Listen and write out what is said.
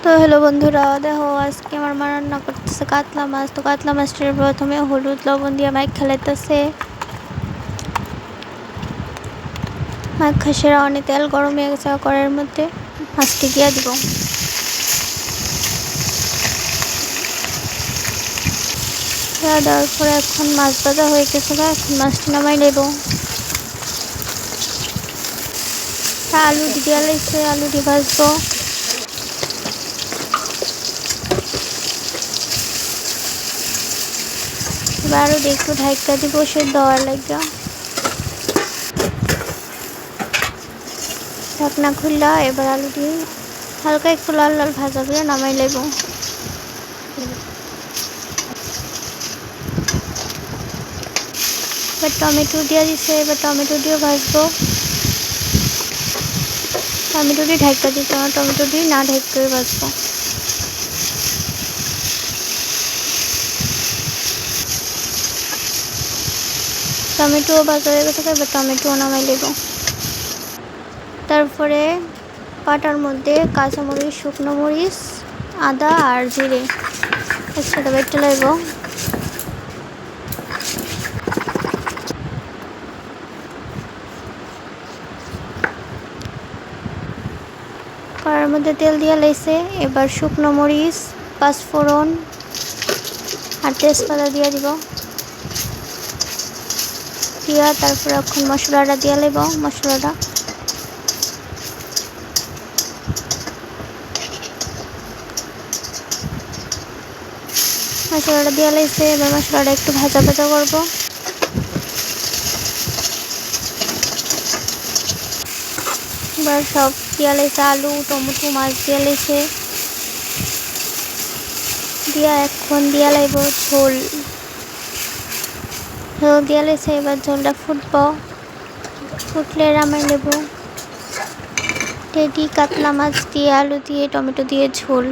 তো হ্যালো বন্ধুরা, দেখো আজকে আমার মা রান্না করতেছে কাতলা মাছ। তো কাতলা মাছটার প্রথমে হলুদ লবণ দিয়ে মাইক খেলাইতেছে। মাইক খাসেরা অনেক তেল গরম হয়ে গেছে কড়াইয়ের মধ্যে, মাছটি দিয়ে দিব। দেওয়ার পরে এখন মাছ ভাজা হয়ে গেছে, এখন মাছটি নামাই নেব। আলু দিয়ে লাইছে, আলু দিয়ে ভাজবো। এবার আলু দিয়ে একটু ঢাকা দিব সেদ্ধ হওয়ার লাগা। ঢাকনা খুললা এবার আলু দিয়ে হালকা একটু লাল লাল ভাজা করে নামাই নেব। এবার টমেটো দিয়ে দিছে, এবার টমেটো দিয়ে ভাজবো। টমেটো দিয়ে ঢাকা দিতে হবে, টমেটো দিয়ে না ঢাক করে ভাজবো। টমেটো ভাজা হয়ে গেছে, এবার টমেটো নামাই নেব। তারপরে পাটার মধ্যে কাঁচামরিচ, শুকনো মরিচ, আদা আর জিরে একসাথে বেটে নেব। কড়াইয়ের মধ্যে তেল দিয়ে লাইছে, এবার শুকনো মরিচ, পাঁচফোড়ন আর তেজপাতা দিয়ে দিব। দিয়া তারপরে এখন মশলাটা দিয়ে নেব। মশলাটা দিয়ে লাইছে, এবার মশলাটা একটু ভাজা ভাজা করবো। এবার সব দিয়ে লাইছে, আলু টমেটো মাছ দিয়ে লাইছে, দিয়া এখন দিয়ে লাইব ঝোল। ঝোল দিয়ে লাইছে, এবার ঝোলটা ফুটলে নামাই নেব। রেডি কাতলা মাছ দিয়ে আলু দিয়ে টমেটো দিয়ে ঝোল।